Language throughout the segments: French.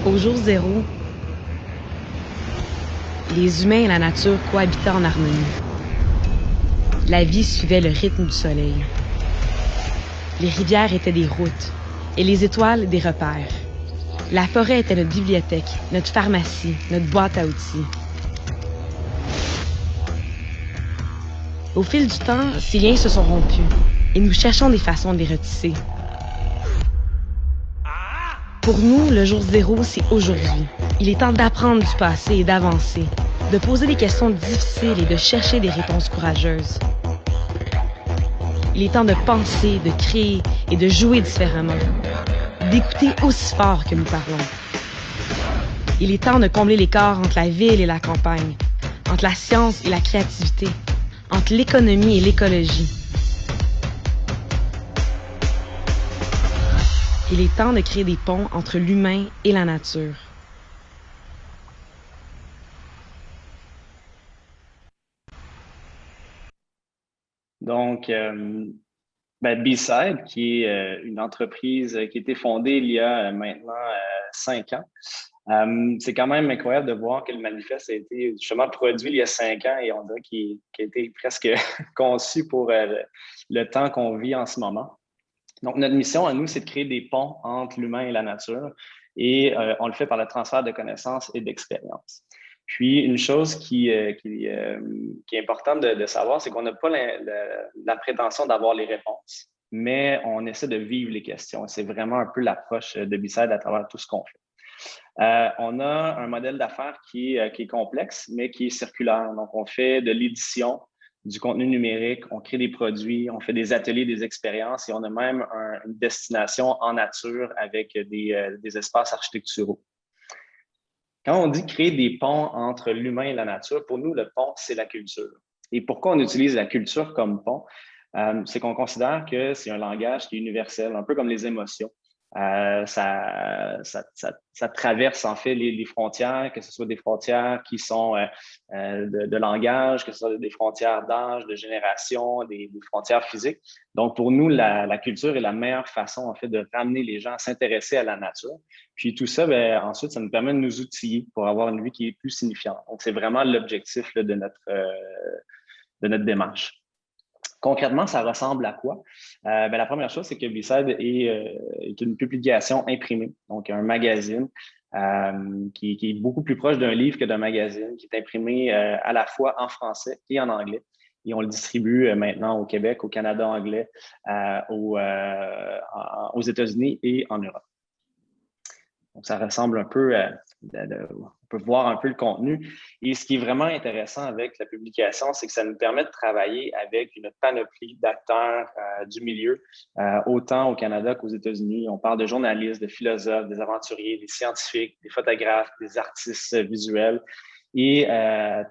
Au jour zéro, les humains et la nature cohabitaient en harmonie. La vie suivait le rythme du soleil. Les rivières étaient des routes et les étoiles des repères. La forêt était notre bibliothèque, notre pharmacie, notre boîte à outils. Au fil du temps, ces liens se sont rompus et nous cherchons des façons de les retisser. Pour nous, le jour zéro, c'est aujourd'hui. Il est temps d'apprendre du passé et d'avancer, de poser des questions difficiles et de chercher des réponses courageuses. Il est temps de penser, de créer et de jouer différemment, d'écouter aussi fort que nous parlons. Il est temps de combler l'écart entre la ville et la campagne, entre la science et la créativité, entre l'économie et l'écologie. Il est temps de créer des ponts entre l'humain et la nature. Donc, B-Side, qui est une entreprise qui a été fondée il y a maintenant 5 ans. C'est quand même incroyable de voir que le manifeste a été justement produit il y a 5 ans et on dirait qu'il a été presque conçu pour le temps qu'on vit en ce moment. Donc, notre mission à nous, c'est de créer des ponts entre l'humain et la nature et on le fait par le transfert de connaissances et d'expériences. Puis, une chose qui est importante de savoir, c'est qu'on n'a pas la prétention d'avoir les réponses, mais on essaie de vivre les questions. C'est vraiment un peu l'approche de B-Side à travers tout ce qu'on fait. On a un modèle d'affaires qui est complexe, mais qui est circulaire. Donc, on fait de l'édition, du contenu numérique, on crée des produits, on fait des ateliers, des expériences et on a même une destination en nature avec des espaces architecturaux. Quand on dit créer des ponts entre l'humain et la nature, pour nous, le pont, c'est la culture. Et pourquoi on utilise la culture comme pont? C'est qu'on considère que c'est un langage qui est universel, un peu comme les émotions. Ça traverse en fait les frontières, que ce soit des frontières qui sont de langage, que ce soit des frontières d'âge, de génération, des frontières physiques. Donc, pour nous, la culture est la meilleure façon en fait de ramener les gens à s'intéresser à la nature. Puis tout ça, ensuite, ça nous permet de nous outiller pour avoir une vie qui est plus signifiante. Donc, c'est vraiment l'objectif de notre démarche. Concrètement, ça ressemble à quoi? La première chose, c'est que B-Side est une publication imprimée, donc un magazine qui est beaucoup plus proche d'un livre que d'un magazine, qui est imprimé à la fois en français et en anglais. Et on le distribue maintenant au Québec, au Canada anglais, aux États-Unis et en Europe. Donc, ça ressemble un peu on peut voir un peu le contenu. Et ce qui est vraiment intéressant avec la publication, c'est que ça nous permet de travailler avec une panoplie d'acteurs du milieu, autant au Canada qu'aux États-Unis. On parle de journalistes, de philosophes, des aventuriers, des scientifiques, des photographes, des artistes visuels. Et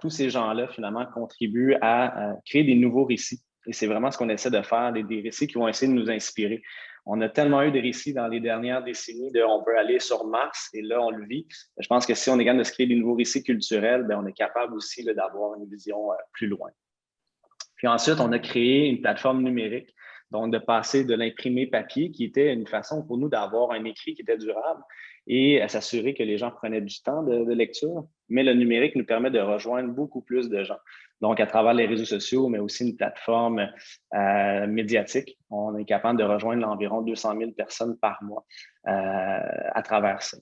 tous ces gens-là, finalement, contribuent à créer des nouveaux récits. Et c'est vraiment ce qu'on essaie de faire, des récits qui vont essayer de nous inspirer. On a tellement eu de récits dans les dernières décennies de on peut aller sur Mars et là, on le vit. Je pense que si on est capable de se créer des nouveaux récits culturels, on est capable aussi d'avoir une vision plus loin. Puis ensuite, on a créé une plateforme numérique, donc de passer de l'imprimé papier, qui était une façon pour nous d'avoir un écrit qui était durable et à s'assurer que les gens prenaient du temps de lecture. Mais le numérique nous permet de rejoindre beaucoup plus de gens. Donc, à travers les réseaux sociaux, mais aussi une plateforme médiatique, on est capable de rejoindre environ 200 000 personnes par mois à travers ça.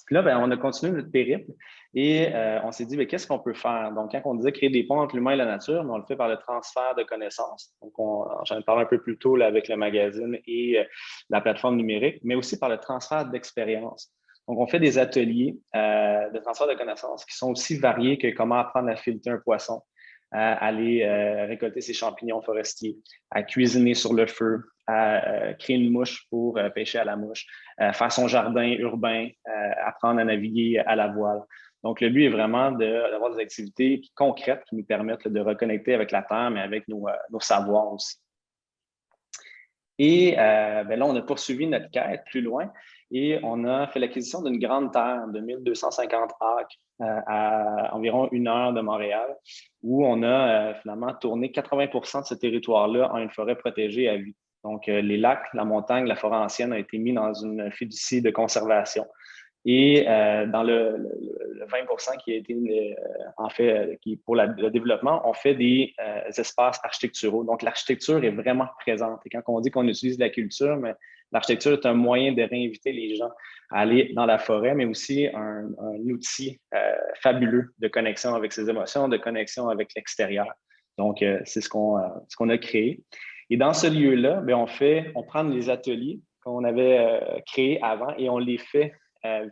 Puis là, on a continué notre périple et on s'est dit, qu'est-ce qu'on peut faire? Donc, quand on disait créer des ponts entre l'humain et la nature, on le fait par le transfert de connaissances. Donc, j'en parle un peu plus tôt là, avec le magazine et la plateforme numérique, mais aussi par le transfert d'expérience. Donc, on fait des ateliers de transfert de connaissances qui sont aussi variés que comment apprendre à fileter un poisson, à aller récolter ses champignons forestiers, à cuisiner sur le feu, à créer une mouche pour pêcher à la mouche, faire son jardin urbain, apprendre à naviguer à la voile. Donc, le but est vraiment d'avoir des activités concrètes qui nous permettent de reconnecter avec la Terre, mais avec nos savoirs aussi. Et là, on a poursuivi notre quête plus loin et on a fait l'acquisition d'une grande terre de 1250 acres à environ 1 heure de Montréal, où on a finalement tourné 80% de ce territoire-là en une forêt protégée à vie. Donc, les lacs, la montagne, la forêt ancienne ont été mis dans une fiducie de conservation. Et dans le 20 qui a été en fait qui pour le développement, on fait des espaces architecturaux. Donc, l'architecture est vraiment présente. Et quand on dit qu'on utilise la culture, mais l'architecture est un moyen de réinviter les gens à aller dans la forêt, mais aussi un outil fabuleux de connexion avec ses émotions, de connexion avec l'extérieur. Donc, c'est ce qu'on a créé. Et dans ce lieu-là, bien, on prend les ateliers qu'on avait créés avant et on les fait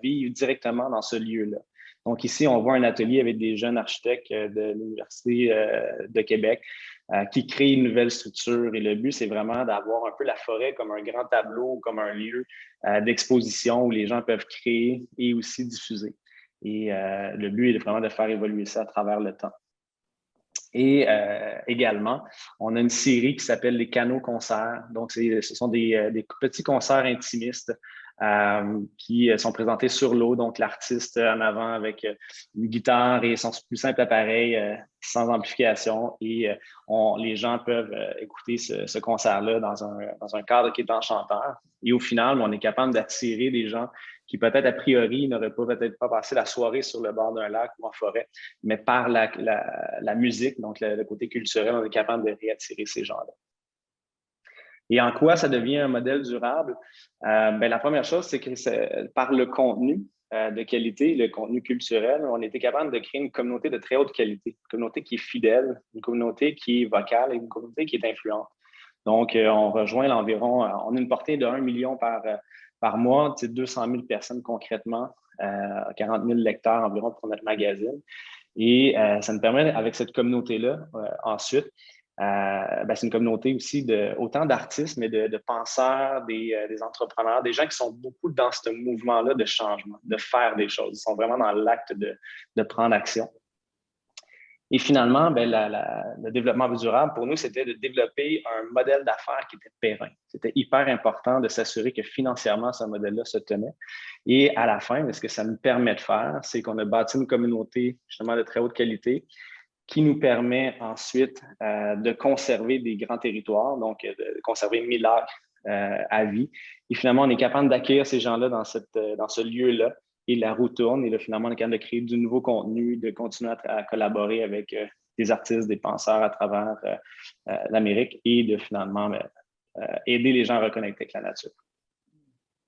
vivre directement dans ce lieu-là. Donc ici, on voit un atelier avec des jeunes architectes de l'Université de Québec qui créent une nouvelle structure. Et le but, c'est vraiment d'avoir un peu la forêt comme un grand tableau, comme un lieu d'exposition où les gens peuvent créer et aussi diffuser. Et le but est vraiment de faire évoluer ça à travers le temps. Et également, on a une série qui s'appelle les canaux-concerts. Donc, ce sont des petits concerts intimistes qui sont présentés sur l'eau. Donc, l'artiste en avant avec une guitare et son plus simple appareil sans amplification. Et les gens peuvent écouter ce concert-là dans un cadre qui est enchanteur. Et au final, on est capable d'attirer des gens qui peut-être a priori n'auraient peut-être pas passé la soirée sur le bord d'un lac ou en forêt, mais par la musique, donc le côté culturel, on est capable de réattirer ces gens-là. Et en quoi ça devient un modèle durable? Bien, la première chose, c'est que par le contenu de qualité, le contenu culturel, on était capable de créer une communauté de très haute qualité, une communauté qui est fidèle, une communauté qui est vocale et une communauté qui est influente. Donc, on rejoint l'environ, on a une portée de 1 million par mois, 200 000 personnes concrètement, 40 000 lecteurs environ pour notre magazine. Et ça nous permet, avec cette communauté-là, ensuite, c'est une communauté aussi autant d'artistes, mais de penseurs, des entrepreneurs, des gens qui sont beaucoup dans ce mouvement-là de changement, de faire des choses. Ils sont vraiment dans l'acte de prendre action. Et finalement, le développement durable, pour nous, c'était de développer un modèle d'affaires qui était périn. C'était hyper important de s'assurer que financièrement, ce modèle-là se tenait. Et à la fin, ce que ça nous permet de faire, c'est qu'on a bâti une communauté justement de très haute qualité qui nous permet ensuite de conserver des grands territoires, donc de conserver 1000 acres à vie. Et finalement, on est capable d'accueillir ces gens-là dans ce lieu-là. Et la roue tourne et là, finalement, on est capable de créer du nouveau contenu, de continuer à collaborer avec des artistes, des penseurs à travers l'Amérique et de finalement aider les gens à reconnecter avec la nature.